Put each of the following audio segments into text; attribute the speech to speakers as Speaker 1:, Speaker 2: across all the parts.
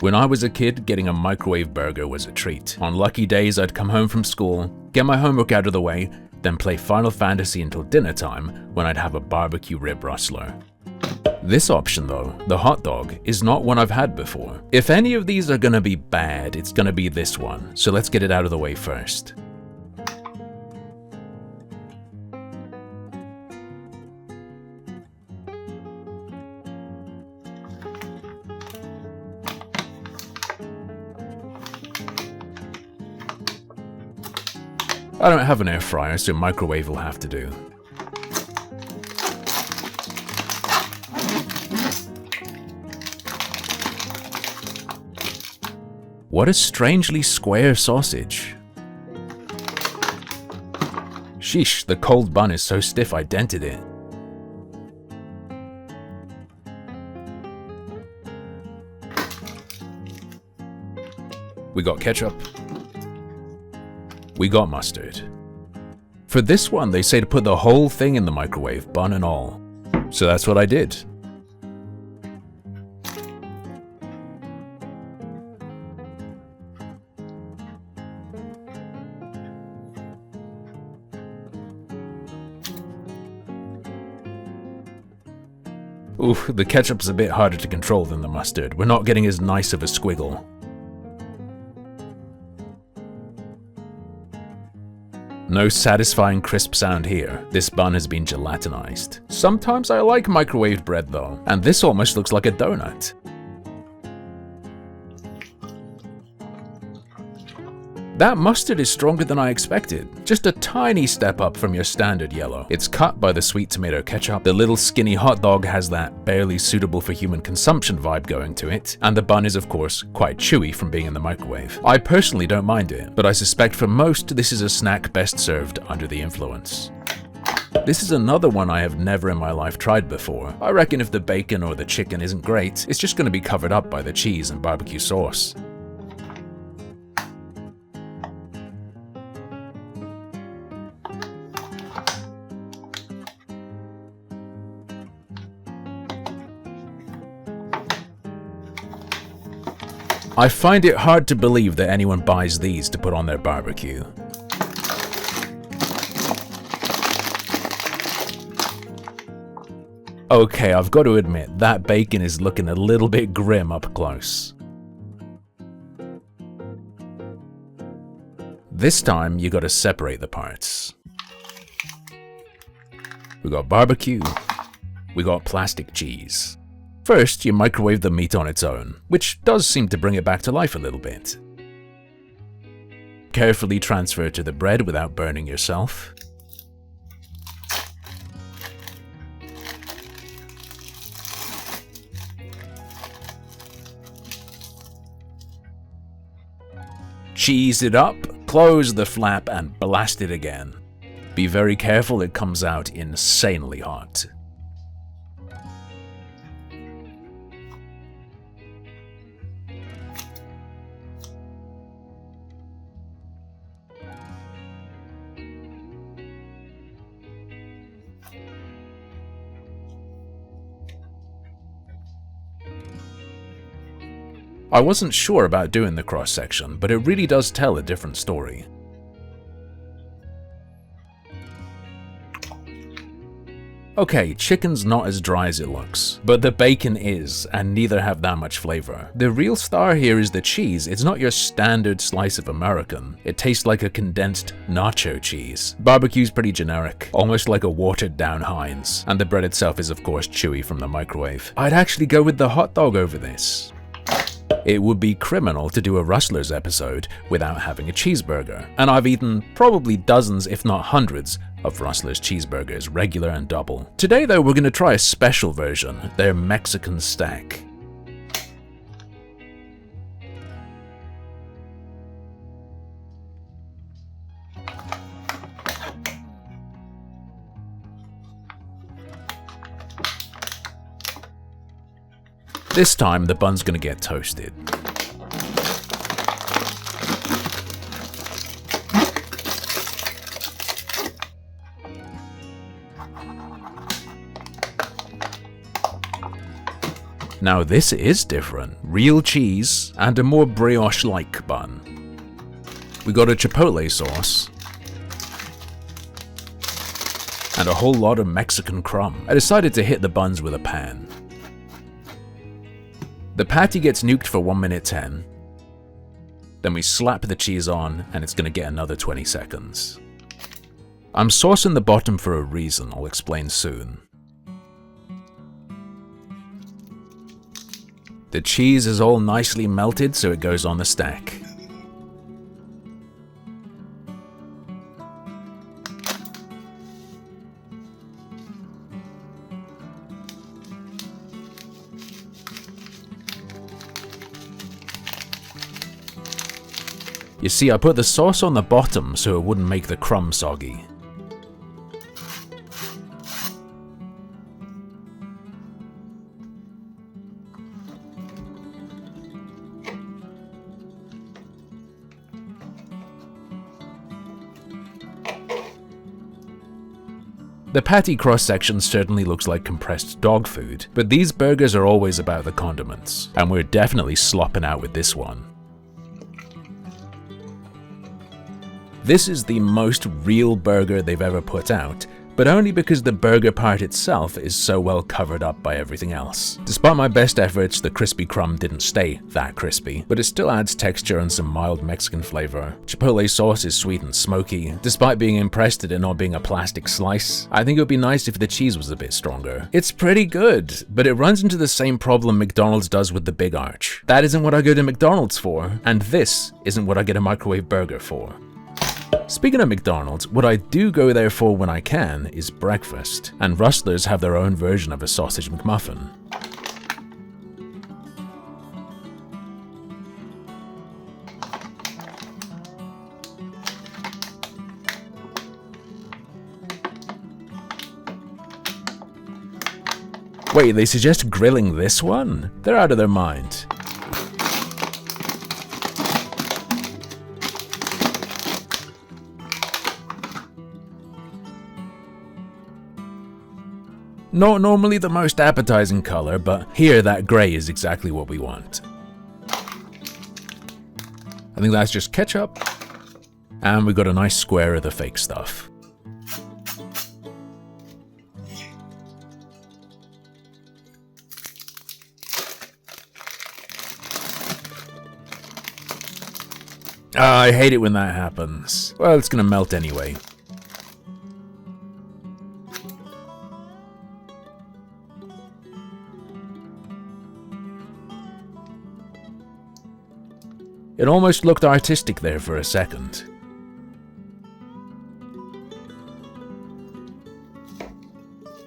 Speaker 1: When I was a kid, getting a microwave burger was a treat. On lucky days, I'd come home from school, get my homework out of the way, then play Final Fantasy until dinner time when I'd have a BBQ Rib Rustler. This option though, the hot dog, is not one I've had before. If any of these are gonna be bad, it's gonna be this one, so let's get it out of the way first. I don't have an air fryer, so microwave will have to do. What a strangely square sausage. Sheesh, the cold bun is so stiff I dented it. We got ketchup. We got mustard. For this one, they say to put the whole thing in the microwave, bun and all. So that's what I did. Ooh, the ketchup's a bit harder to control than the mustard. We're not getting as nice of a squiggle. No satisfying crisp sound here. This bun has been gelatinized. Sometimes I like microwaved bread though, and this almost looks like a donut. That mustard is stronger than I expected. Just a tiny step up from your standard yellow. It's cut by the sweet tomato ketchup. The little skinny hot dog has that barely suitable for human consumption vibe going to it. And the bun is of course quite chewy from being in the microwave. I personally don't mind it, but I suspect for most this is a snack best served under the influence. This is another one I have never in my life tried before. I reckon if the bacon or the chicken isn't great, it's just going to be covered up by the cheese and barbecue sauce. I find it hard to believe that anyone buys these to put on their barbecue. Okay, I've got to admit, that bacon is looking a little bit grim up close. This time, you gotta separate the parts. We got barbecue, we got plastic cheese. First, you microwave the meat on its own, which does seem to bring it back to life a little bit. Carefully transfer it to the bread without burning yourself. Cheese it up, close the flap and blast it again. Be very careful, it comes out insanely hot. I wasn't sure about doing the cross-section, but it really does tell a different story. Okay, chicken's not as dry as it looks, but the bacon is, and neither have that much flavor. The real star here is the cheese. It's not your standard slice of American. It tastes like a condensed nacho cheese. Barbecue's pretty generic, almost like a watered down Heinz, and the bread itself is of course chewy from the microwave. I'd actually go with the hot dog over this. It would be criminal to do a Rustlers episode without having a cheeseburger, and I've eaten probably dozens if not hundreds of Rustlers cheeseburgers, regular and double. Today though, we're going to try a special version, their Mexican stack. This time, the bun's gonna get toasted. Now this is different. Real cheese and a more brioche-like bun. We got a chipotle sauce and a whole lot of Mexican crumb. I decided to hit the buns with a pan. The patty gets nuked for 1 minute 10. Then we slap the cheese on and it's gonna get another 20 seconds. I'm saucing the bottom for a reason, I'll explain soon. The cheese is all nicely melted so it goes on the stack. You see, I put the sauce on the bottom so it wouldn't make the crumb soggy. The patty cross-section certainly looks like compressed dog food, but these burgers are always about the condiments, and we're definitely slopping out with this one. This is the most real burger they've ever put out, but only because the burger part itself is so well covered up by everything else. Despite my best efforts, the crispy crumb didn't stay that crispy, but it still adds texture and some mild Mexican flavor. Chipotle sauce is sweet and smoky. Despite being impressed at it not being a plastic slice, I think it would be nice if the cheese was a bit stronger. It's pretty good, but it runs into the same problem McDonald's does with the Big Arch. That isn't what I go to McDonald's for, and this isn't what I get a microwave burger for. Speaking of McDonald's, what I do go there for when I can is breakfast, and Rustlers have their own version of a sausage McMuffin. Wait, they suggest grilling this one? They're out of their mind. Not normally the most appetizing color, but here that gray is exactly what we want. I think that's just ketchup. And we got a nice square of the fake stuff. I hate it when that happens. Well, it's gonna melt anyway. It almost looked artistic there for a second.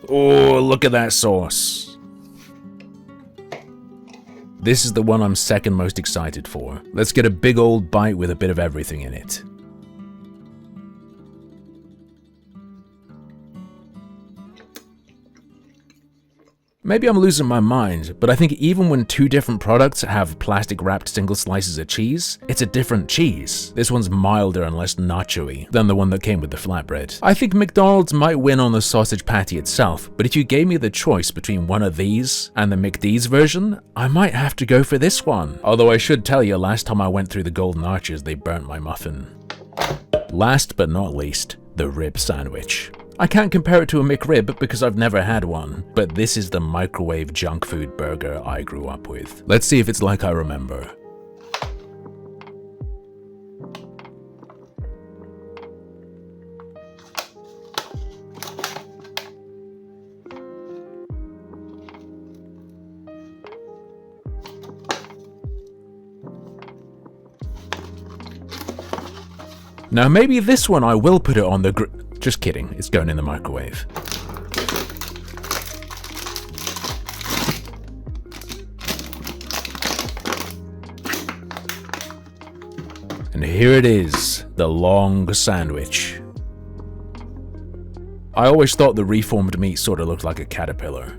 Speaker 1: Oh, look at that sauce. This is the one I'm second most excited for. Let's get a big old bite with a bit of everything in it. Maybe I'm losing my mind, but I think even when two different products have plastic-wrapped single slices of cheese, it's a different cheese. This one's milder and less nacho-y than the one that came with the flatbread. I think McDonald's might win on the sausage patty itself, but if you gave me the choice between one of these and the McD's version, I might have to go for this one. Although I should tell you, last time I went through the Golden Arches, they burnt my muffin. Last but not least, the rib sandwich. I can't compare it to a McRib because I've never had one, but this is the microwave junk food burger I grew up with. Let's see if it's like I remember. Now maybe this one I will put it on the Just kidding, it's going in the microwave. And here it is, the long sandwich. I always thought the reformed meat sort of looked like a caterpillar.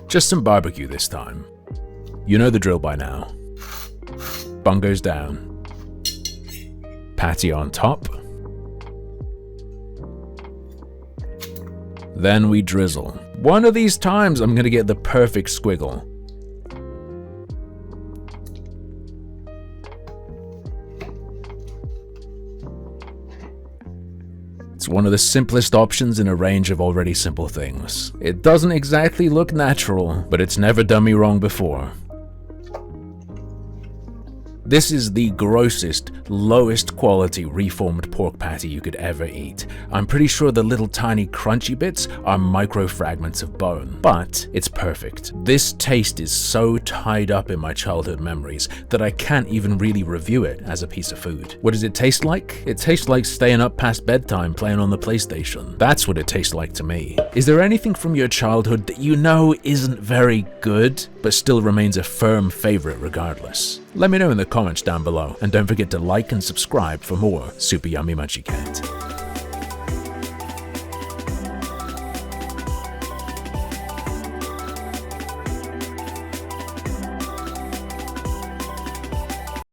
Speaker 1: Just some barbecue this time. You know the drill by now. Bun goes down. Patty on top. Then we drizzle. One of these times I'm gonna get the perfect squiggle. It's one of the simplest options in a range of already simple things. It doesn't exactly look natural, but it's never done me wrong before. This is the grossest, lowest quality reformed pork patty you could ever eat. I'm pretty sure the little tiny crunchy bits are micro fragments of bone, but it's perfect. This taste is so tied up in my childhood memories that I can't even really review it as a piece of food. What does it taste like? It tastes like staying up past bedtime playing on the PlayStation. That's what it tastes like to me. Is there anything from your childhood that you know isn't very good, but still remains a firm favorite regardless? Let me know in the comments down below, and don't forget to like and subscribe for more Super Yummy Munchie Cat.